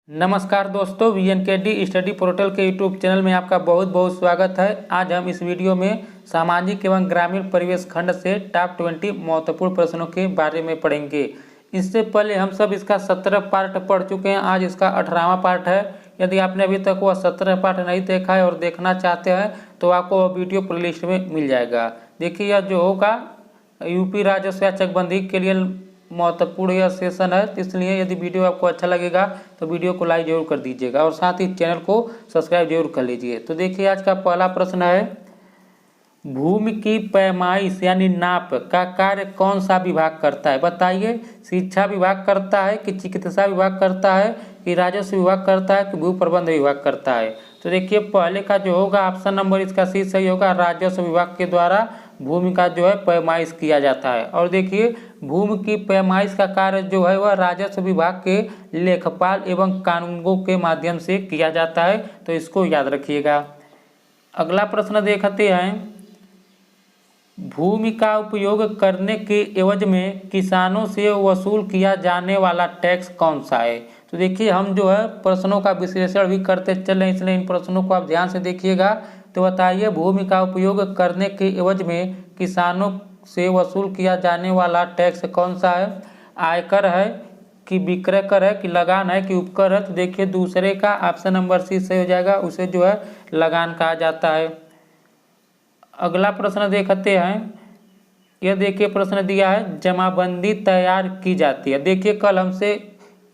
नमस्कार दोस्तों, VNKD study portal के यूट्यूब चैनल में आपका बहुत बहुत स्वागत है। आज हम इस वीडियो में सामाजिक एवं ग्रामीण परिवेश खंड से टॉप 20 महत्वपूर्ण प्रश्नों के बारे में पढ़ेंगे। इससे पहले हम सब इसका 17 पार्ट पढ़ चुके हैं। आज इसका 18वां पार्ट है। यदि आपने अभी तक वह 17 पार्ट नहीं देखा है और देखना चाहते हैं तो आपको वह वीडियो प्लेलिस्ट में मिल जाएगा। देखिए, यह जो होगा यूपी राजस्व या चकबंदी के लिए महत्वपूर्ण यह सेशन है, इसलिए यदि वीडियो आपको अच्छा लगेगा तो वीडियो को लाइक जरूर कर दीजिएगा और साथ ही चैनल को सब्सक्राइब जरूर कर लीजिए। तो देखिए, आज का पहला प्रश्न है, भूमि की पैमाइश यानी नाप का कार्य कौन सा विभाग करता है? बताइए, शिक्षा विभाग करता है कि चिकित्सा विभाग करता है कि राजस्व विभाग करता है कि भू प्रबंध विभाग करता है? तो देखिए, पहले का जो होगा ऑप्शन नंबर इसका सी सही होगा। राजस्व विभाग के द्वारा भूमि का जो है पैमाइश किया जाता है। और देखिए, भूमि की पैमाइश का कार्य जो है वह राजस्व विभाग के लेखपाल एवं कानूनगों के माध्यम से किया जाता है, तो इसको याद रखिएगा। अगला प्रश्न देखते हैं, भूमि का उपयोग करने के एवज में किसानों से वसूल किया जाने वाला टैक्स कौन सा है? तो देखिए, हम जो है प्रश्नों का विश्लेषण भी करते चल रहे हैं, इसलिए इन प्रश्नों को आप ध्यान से देखिएगा। तो बताइए, भूमि का उपयोग करने के एवज में किसानों से वसूल किया जाने वाला टैक्स कौन सा है? आयकर है कि विक्रय कर है कि लगान है कि उपकर है? तो देखिए, दूसरे का ऑप्शन नंबर सी सही हो जाएगा, उसे जो है लगान कहा जाता है। अगला प्रश्न देखते हैं, यह देखिए प्रश्न दिया है, जमाबंदी तैयार की जाती है। देखिए, कल हमसे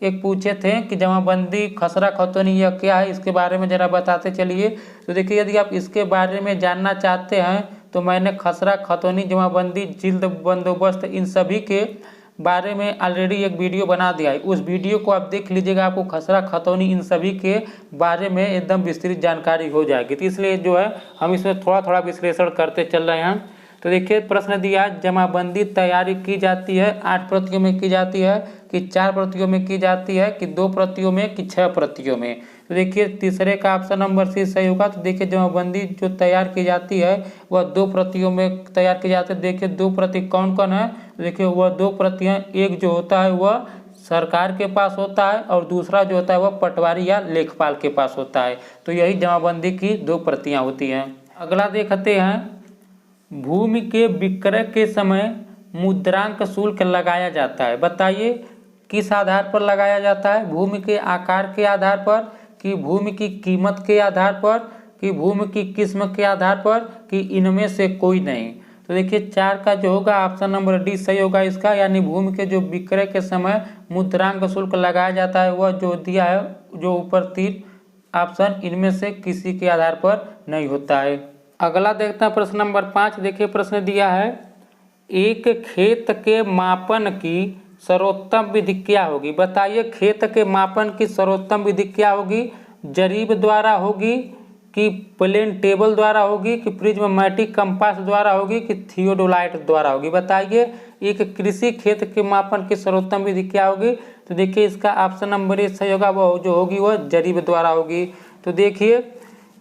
एक पूछे थे कि जमाबंदी खसरा खतौनी यह क्या है, इसके बारे में जरा बताते चलिए। तो देखिए, यदि आप इसके बारे में जानना चाहते हैं तो मैंने खसरा खतौनी, जमाबंदी, जिल्द बंदोबस्त, इन सभी के बारे में ऑलरेडी एक वीडियो बना दिया है। उस वीडियो को आप देख लीजिएगा, आपको खसरा खतौनी इन सभी के बारे में एकदम विस्तृत जानकारी हो जाएगी। तो इसलिए जो है हम इसमें थोड़ा थोड़ा विश्लेषण करते चल रहे हैं। तो देखिए, प्रश्न दिया है, जमाबंदी तैयारी की जाती है 8 प्रतियों में की जाती है कि 4 प्रतियों में की जाती है कि 2 प्रतियों में कि 6 प्रतियों में? तो देखिए, तीसरे का ऑप्शन नंबर सी सही होगा। तो देखिए, जमाबंदी जो तैयार की जाती है वह 2 प्रतियों में तैयार की जाती है। देखिए, 2 प्रति कौन कौन है? तो देखिए, वह 2 प्रतियाँ, एक जो होता है वह सरकार के पास होता है और दूसरा जो होता है वह पटवारी या लेखपाल के पास होता है। तो यही जमाबंदी की 2 प्रतियाँ होती हैं। अगला देखते हैं, भूमि के विक्रय के समय मुद्रांक शुल्क लगाया जाता है। बताइए, किस आधार पर लगाया जाता है? भूमि के आकार के आधार पर कि भूमि की कीमत के आधार पर कि भूमि की किस्म के आधार पर कि इनमें से कोई नहीं? तो देखिए, 4 का जो होगा ऑप्शन नंबर डी सही होगा इसका, यानी भूमि के जो विक्रय के समय मुद्रांक शुल्क लगाया जाता है वह जो दिया है, जो ऊपर 3 ऑप्शन, इनमें से किसी के आधार पर नहीं होता है। अगला देखते हैं प्रश्न नंबर 5। देखिए, प्रश्न दिया है, एक खेत के मापन की सर्वोत्तम विधि क्या होगी? बताइए, खेत के मापन की सर्वोत्तम विधि क्या होगी? जरीब द्वारा होगी कि प्लेन टेबल द्वारा होगी कि प्रिज्मेटिक कंपास द्वारा होगी कि थियोडोलाइट द्वारा होगी? बताइए, एक कृषि खेत के मापन की सर्वोत्तम विधि क्या होगी? तो देखिए, इसका ऑप्शन नंबर ए सही होगा, वह जो होगी वह जरीब द्वारा होगी। तो देखिए,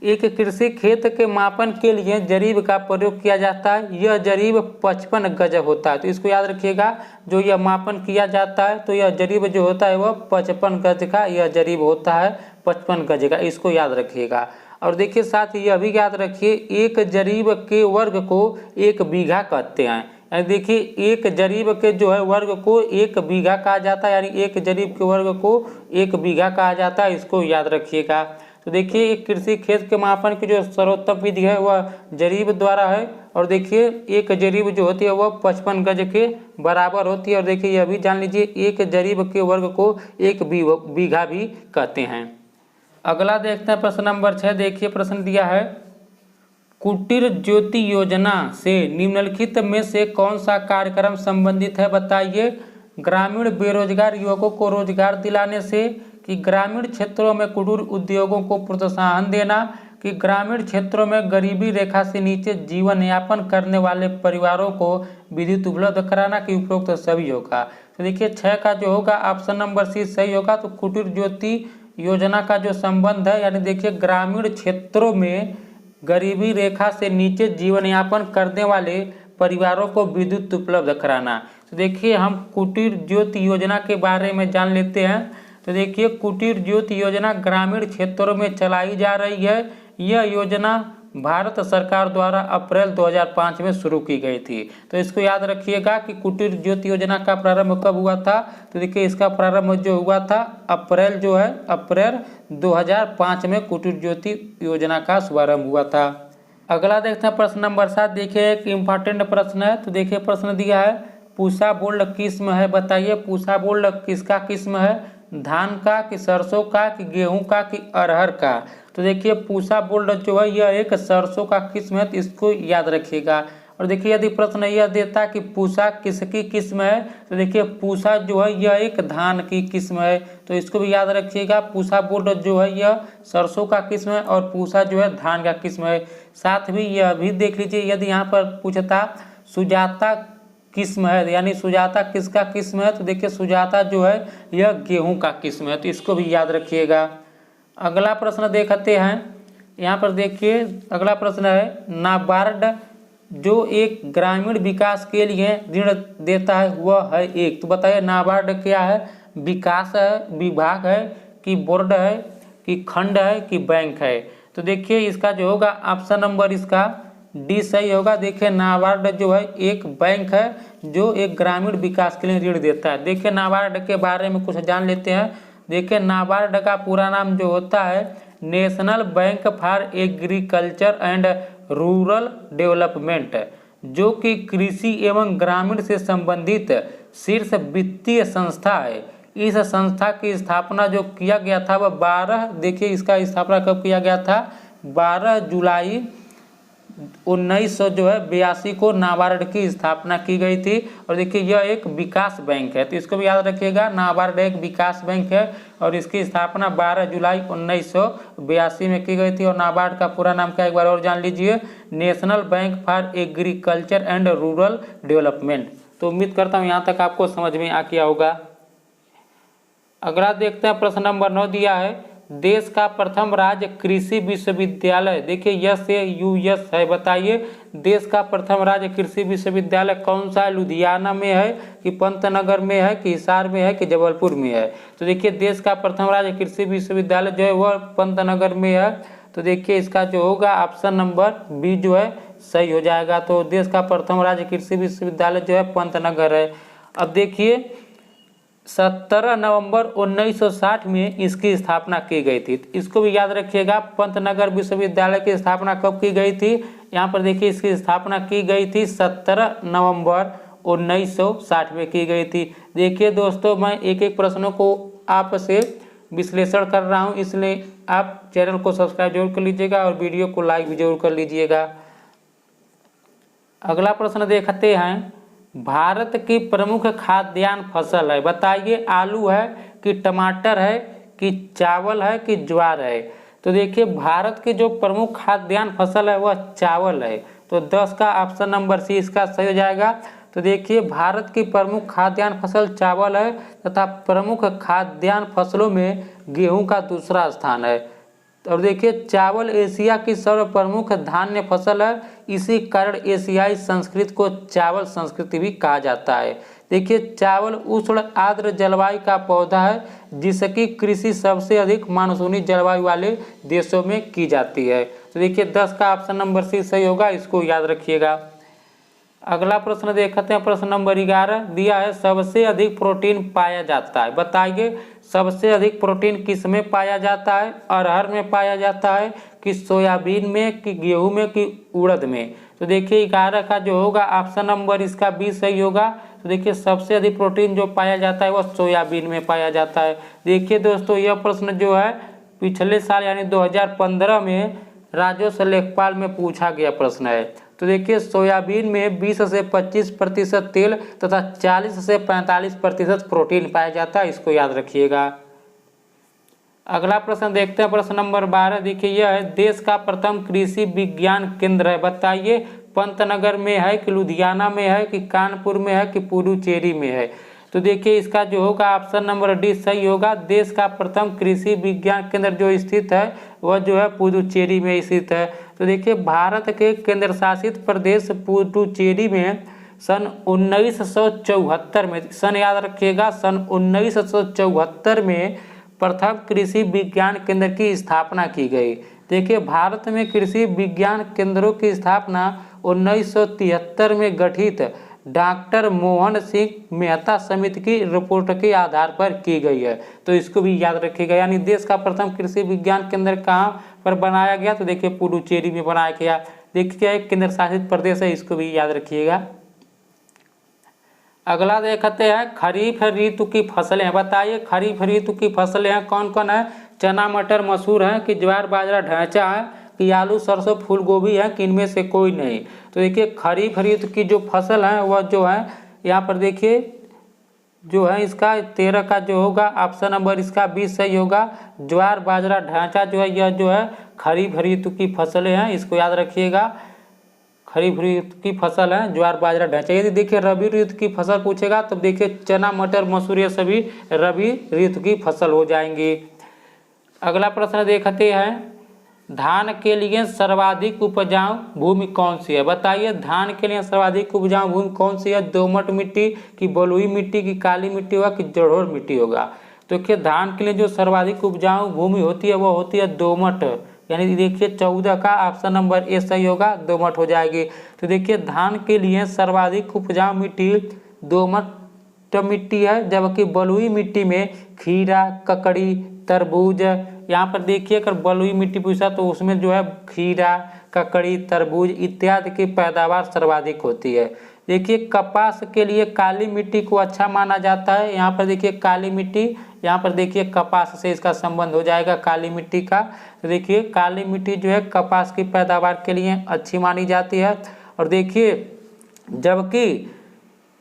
एक कृषि खेत के मापन के लिए जरीब का प्रयोग किया जाता है। यह जरीब 55 गज होता है, तो इसको याद रखिएगा। जो यह मापन किया जाता है तो यह जरीब जो होता है वह 55 गज का यह जरीब होता है, 55 गज का, इसको याद रखिएगा। और देखिए, साथ ही यह भी याद रखिए, एक जरीब के वर्ग को 1 बीघा कहते हैं। देखिए, एक जरीब के जो है वर्ग को 1 बीघा कहा जाता है, यानी एक जरीब के वर्ग को 1 बीघा कहा जाता है, इसको याद रखिएगा। तो देखिए, एक कृषि खेत के मापन की जो सर्वोत्तम विधि है वह जरीब द्वारा है। और देखिए, एक जरीब जो होती है वह 55 गज के बराबर होती है। और देखिए, यह भी जान लीजिए, एक जरीब के वर्ग को 1 बीघा भी कहते हैं। अगला देखते हैं प्रश्न नंबर 6। देखिए, प्रश्न दिया है, कुटीर ज्योति योजना से निम्नलिखित में से कौन सा कार्यक्रम संबंधित है? बताइए, ग्रामीण बेरोजगार युवकों को रोजगार दिलाने से कि ग्रामीण क्षेत्रों में कुटीर उद्योगों को प्रोत्साहन देना कि ग्रामीण क्षेत्रों में गरीबी रेखा से नीचे जीवन यापन करने वाले परिवारों को विद्युत उपलब्ध कराना कि उपरोक्त सभी होगा? तो देखिए, 6 का जो होगा ऑप्शन नंबर सी सही होगा। तो कुटीर ज्योति योजना का जो संबंध है, यानी देखिए, ग्रामीण क्षेत्रों में गरीबी रेखा से नीचे जीवन यापन करने वाले परिवारों को विद्युत उपलब्ध कराना। तो देखिए, हम कुटीर ज्योति योजना के बारे में जान लेते हैं। तो देखिए कुटीर ज्योति योजना ग्रामीण क्षेत्रों में चलाई जा रही है। यह योजना भारत सरकार द्वारा अप्रैल 2005 में शुरू की गई थी। तो इसको याद रखिएगा कि कुटीर ज्योति योजना का प्रारंभ कब हुआ था। तो देखिए इसका प्रारंभ जो हुआ था अप्रैल 2005 में कुटीर ज्योति योजना का शुभारंभ हुआ था। अगला देखते हैं प्रश्न नंबर 7। देखिए एक इम्पॉर्टेंट प्रश्न है। तो देखिए प्रश्न दिया है पूसा बोल्ड किस्म है, बताइए पूसा बोल्ड किसका किस्म है, धान का कि सरसों का कि गेहूं का कि अरहर का। तो देखिए पूसा बोल्ड जो है यह एक सरसों का किस्म है, तो इसको याद रखिएगा। और देखिए यदि प्रश्न यह देता कि पूसा किसकी किस्म है, तो देखिए पूसा जो है यह एक धान की किस्म है, तो इसको भी याद रखिएगा। पूसा बोल्ड जो है यह सरसों का किस्म है और पूसा जो है धान का किस्म है। साथ भी यह भी देख लीजिए यदि यहाँ पर पूछता सुजाता किस्म है, यानी सुजाता किसका किस्म है, तो देखिए सुजाता जो है यह गेहूं का किस्म है, तो इसको भी याद रखिएगा। अगला प्रश्न देखते हैं। यहाँ पर देखिए अगला प्रश्न है नाबार्ड जो एक ग्रामीण विकास के लिए ऋण देता है वह है एक। तो बताइए नाबार्ड क्या है, विकास है, विभाग है कि बोर्ड है कि खंड है कि बैंक है। तो देखिए इसका जो होगा ऑप्शन नंबर इसका डी सही होगा। देखिए नाबार्ड जो है एक बैंक है जो एक ग्रामीण विकास के लिए ऋण देता है। देखिए नाबार्ड के बारे में कुछ जान लेते हैं। देखिए नाबार्ड का पूरा नाम जो होता है national bank for agriculture and rural development, जो कि कृषि एवं ग्रामीण से संबंधित शीर्ष वित्तीय संस्था है। इस संस्था की स्थापना जो किया गया था वह 12 देखिए इसका स्थापना कब किया गया था 12 जुलाई 1982 को नाबार्ड की स्थापना की गई थी। और देखिए यह एक विकास बैंक है, तो इसको भी याद रखिएगा। नाबार्ड एक विकास बैंक है और इसकी स्थापना 12 जुलाई 1982 में की गई थी। और नाबार्ड का पूरा नाम क्या एक बार और जान लीजिए, national bank for agriculture and rural development. तो उम्मीद करता हूँ यहाँ तक आपको समझ में आ गया होगा। अगला देखते हैं प्रश्न नंबर 9 दिया है देश का प्रथम राज्य कृषि विश्वविद्यालय। देखिए यस से यूएस है, बताइए देश का प्रथम राज्य कृषि विश्वविद्यालय कौन सा है, लुधियाना में है कि पंतनगर में है कि हिसार में है कि जबलपुर में है। तो देखिए देश का प्रथम राज्य कृषि विश्वविद्यालय जो है वह पंतनगर में है। तो देखिए इसका जो होगा ऑप्शन नंबर बी जो है सही हो जाएगा। तो देश का प्रथम राज्य कृषि विश्वविद्यालय जो है पंतनगर है। अब देखिए 17 नवंबर 1960 में इसकी स्थापना की गई थी, इसको भी याद रखिएगा। पंतनगर विश्वविद्यालय की स्थापना कब की गई थी, यहाँ पर देखिए इसकी स्थापना की गई थी 17 नवंबर 1960 में की गई थी। देखिए दोस्तों मैं एक एक प्रश्नों को आपसे विश्लेषण कर रहा हूँ, इसलिए आप चैनल को सब्सक्राइब जरूर कर लीजिएगा और वीडियो को लाइक भी जरूर कर लीजिएगा। अगला प्रश्न देखते हैं भारत की प्रमुख खाद्यान्न फसल है, बताइए आलू है कि टमाटर है कि चावल है कि ज्वार है। तो देखिए भारत की जो प्रमुख खाद्यान्न फसल है वह चावल है, तो 10 का ऑप्शन नंबर सी इसका सही हो जाएगा। तो देखिए भारत की प्रमुख खाद्यान्न फसल चावल है तथा प्रमुख खाद्यान्न फसलों में गेहूं का दूसरा स्थान है। और देखिए चावल एशिया की सर्वप्रमुख धान्य फसल है, इसी कारण एशियाई संस्कृति को चावल संस्कृति भी कहा जाता है। देखिए चावल उष्ण आर्द्र जलवायु का पौधा है जिसकी कृषि सबसे अधिक मानसूनी जलवायु वाले देशों में की जाती है। तो देखिए 10 का ऑप्शन नंबर सी सही होगा, इसको याद रखिएगा। अगला प्रश्न देखते हैं प्रश्न नंबर 11 दिया है सबसे अधिक प्रोटीन पाया जाता है, बताइए सबसे अधिक प्रोटीन किस में पाया जाता है, अरहर में पाया जाता है कि सोयाबीन में कि गेहूं में कि उड़द में। तो देखिए 11 का जो होगा ऑप्शन नंबर इसका बी सही होगा। तो देखिए सबसे अधिक प्रोटीन जो पाया जाता है वह सोयाबीन में पाया जाता है। देखिए दोस्तों यह प्रश्न जो है पिछले साल यानी 2015 में राजस्व लेखपाल में पूछा गया प्रश्न है। तो देखिए सोयाबीन में 20 से 25% तेल तथा 40 से 45% प्रोटीन पाया जाता है, इसको याद रखिएगा। अगला प्रश्न देखते हैं प्रश्न नंबर 12 देखिए यह है देश का प्रथम कृषि विज्ञान केंद्र है, बताइए पंतनगर में है कि लुधियाना में है कि कानपुर में है कि पुडुचेरी में है। तो देखिए इसका जो होगा ऑप्शन नंबर डी सही होगा। देश का प्रथम कृषि विज्ञान केंद्र जो स्थित है वह जो है पुडुचेरी में स्थित है। तो देखिए भारत के केंद्र शासित प्रदेश पुडुचेरी में सन 1974 में, सन याद रखिएगा, सन 1974 में प्रथम कृषि विज्ञान केंद्र की स्थापना की गई। देखिए भारत में कृषि विज्ञान केंद्रों की स्थापना 1973 में गठित डॉक्टर मोहन सिंह मेहता समिति की रिपोर्ट के आधार पर की गई है। तो इसको भी याद रखिएगा। यानी देश का प्रथम कृषि विज्ञान केंद्र कहाँ पर बनाया गया, तो देखिए पुडुचेरी में बनाया गया। देखिए एक केंद्र शासित प्रदेश है, इसको भी याद रखिएगा। अगला देखते हैं खरीफ ऋतु की फसलें। बताइए खरीफ ऋतु की फसलें हैं कौन कौन है। चना मटर मसूर है कि ज्वार बाजरा ढैंचा है कि आलू सरसों फूल गोभी है कि इनमें से कोई नहीं। तो देखिए खरीफ ऋतु की जो फसल है वह जो है यहाँ पर देखिए जो है इसका 13 का जो होगा ऑप्शन नंबर इसका 20 सही होगा। ज्वार बाजरा ढांचा जो है यह जो है खरीफ ऋतु की फसलें हैं, इसको याद रखिएगा। खरीफ ऋतु की फसल है ज्वार बाजरा ढांचा। यदि देखिए रबी ऋतु की फसल पूछेगा तो देखिए चना मटर मसूर ये सभी रबी ऋतु की फसल हो जाएंगी। अगला प्रश्न देखते हैं धान के लिए सर्वाधिक उपजाऊ भूमि कौन सी है। बताइए धान के लिए सर्वाधिक उपजाऊ भूमि कौन सी है। दोमट मिट्टी की बलुई मिट्टी की काली मिट्टी होगा कि जलोढ़ मिट्टी होगा। तो देखिए धान के लिए जो सर्वाधिक उपजाऊ भूमि होती है वो होती है दोमट। यानी देखिए 14 का ऑप्शन नंबर ए सही होगा, दोमट हो जाएगी। तो देखिए धान के लिए सर्वाधिक उपजाऊ मिट्टी दोमट मिट्टी है, जबकि बलुई मिट्टी में खीरा ककड़ी तरबूज। यहाँ पर देखिए अगर बलुई मिट्टी पूछा तो उसमें जो है खीरा ककड़ी तरबूज इत्यादि की पैदावार सर्वाधिक होती है। देखिए कपास के लिए काली मिट्टी को अच्छा माना जाता है। यहाँ पर देखिए काली मिट्टी, यहाँ पर देखिए कपास से इसका संबंध हो जाएगा काली मिट्टी का। तो देखिए काली मिट्टी जो है कपास की पैदावार के लिए अच्छी मानी जाती है। और देखिए जबकि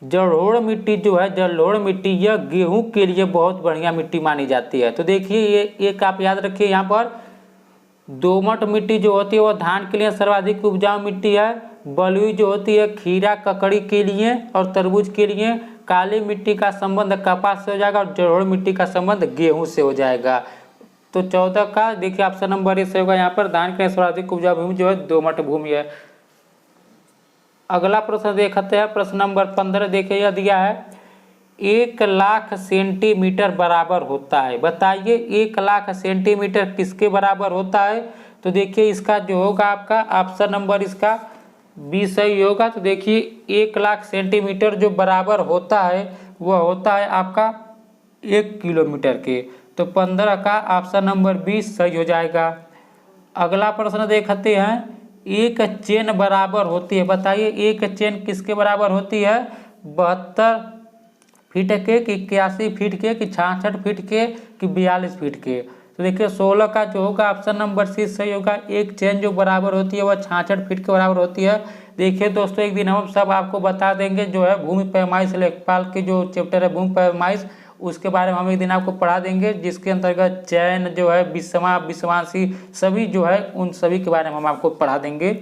जलोढ़ मिट्टी जो है जलोढ़ मिट्टी यह गेहूं के लिए बहुत बढ़िया मिट्टी मानी जाती है। तो देखिए ये एक आप याद रखिए यहाँ पर दोमट मिट्टी जो होती है वो धान के लिए सर्वाधिक उपजाऊ मिट्टी है। बलुई जो होती है खीरा ककड़ी के लिए और तरबूज के लिए। काली मिट्टी का संबंध कपास से हो जाएगा और जलोढ़ मिट्टी का संबंध गेहूं से हो जाएगा। तो 14 का देखिए ऑप्शन नंबर ए से होगा। यहाँ पर धान के लिए सर्वाधिक उपजाऊ भूमि जो है दोमट भूमि है। अगला प्रश्न देखते हैं प्रश्न नंबर 15। देखिए यह दिया है 1 लाख सेंटीमीटर बराबर होता है। बताइए 1 लाख सेंटीमीटर किसके बराबर होता है। तो देखिए इसका जो होगा आपका ऑप्शन नंबर इसका 20 सही होगा। तो देखिए 1 लाख सेंटीमीटर जो बराबर होता है वह होता है आपका 1 किलोमीटर के। तो 15 का ऑप्शन नंबर 20 सही हो जाएगा। अगला प्रश्न देखते हैं एक चेन बराबर होती है। बताइए एक चेन किसके बराबर होती है। 72 फीट के कि 81 फीट के कि 66 फीट के कि 42 फीट के। तो देखिए 16 का जो होगा ऑप्शन नंबर सी सही होगा। एक चेन जो बराबर होती है वह 66 फीट के बराबर होती है। देखिए दोस्तों एक दिन हम सब आपको बता देंगे जो है भूमि पैमाइश लेखपाल के जो चैप्टर है भूमि पैमाइश, उसके बारे में हम एक दिन आपको पढ़ा देंगे, जिसके अंतर्गत चैन जो है विषमा विषमांसी सभी जो है उन सभी के बारे में हम आपको पढ़ा देंगे।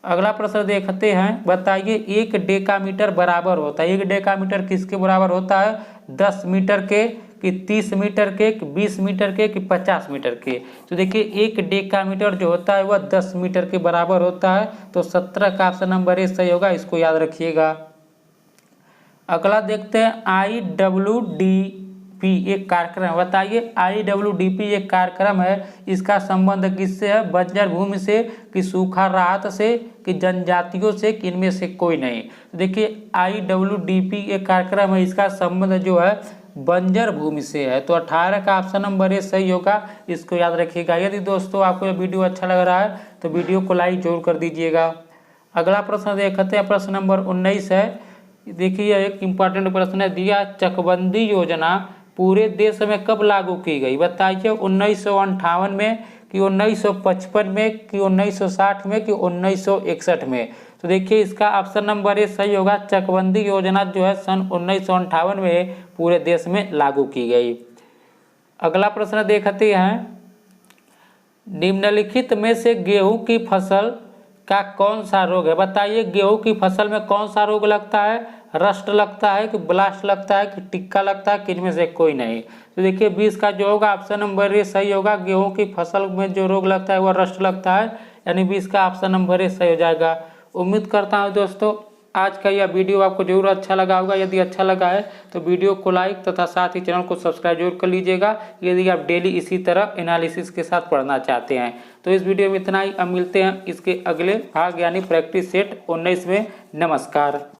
अगला प्रश्न देखते हैं। बताइए 1 डेकामीटर बराबर होता है। 1 डेकामीटर किसके बराबर होता है। 10 मीटर के कि 30 मीटर के कि 20 मीटर के कि 50 मीटर के। तो देखिए 1 डेकामीटर जो होता है वह 10 मीटर के बराबर होता है। तो 17 का ऑप्शन नंबर ए सही होगा, इसको याद रखिएगा। अगला देखते हैं IWDP एक कार्यक्रम। बताइए IWDP एक कार्यक्रम है, इसका संबंध किससे है। बंजर भूमि से कि सूखा राहत से कि जनजातियों से कि इनमें से कोई नहीं। तो देखिए IWDP एक कार्यक्रम है, इसका संबंध जो है बंजर भूमि से है। तो 18 का ऑप्शन नंबर ए सही होगा, इसको याद रखिएगा। यदि दोस्तों आपको यह वीडियो अच्छा लग रहा है तो वीडियो को लाइक जरूर कर दीजिएगा। अगला प्रश्न देखते हैं प्रश्न नंबर 19 है। देखिए एक इम्पॉर्टेंट प्रश्न है दिया, चकबंदी योजना पूरे देश में कब लागू की गई। बताइए 1958 में कि 1955 में कि 1960 में कि 1961 में। तो देखिए इसका ऑप्शन नंबर ए सही होगा। चकबंदी योजना जो है सन 1958 में पूरे देश में लागू की गई। अगला प्रश्न देखते हैं, निम्नलिखित में से गेहूं की फसल का कौन सा रोग है। बताइए गेहूं की फसल में कौन सा रोग लगता है। रस्ट लगता है कि ब्लास्ट लगता है कि टिक्का लगता है कि इनमें से कोई नहीं। तो देखिए 20 का जो होगा ऑप्शन नंबर ए सही होगा। गेहूं की फसल में जो रोग लगता है वह रस्ट लगता है, यानी 20 का ऑप्शन नंबर ए सही हो जाएगा। उम्मीद करता हूं दोस्तों आज का यह वीडियो आपको जरूर अच्छा लगा होगा। यदि अच्छा लगा है तो वीडियो को लाइक तथा साथ ही चैनल को सब्सक्राइब जरूर कर लीजिएगा, यदि आप डेली इसी तरह एनालिसिस के साथ पढ़ना चाहते हैं। तो इस वीडियो में इतना ही। अब मिलते हैं इसके अगले भाग यानी प्रैक्टिस सेट 19 में। नमस्कार।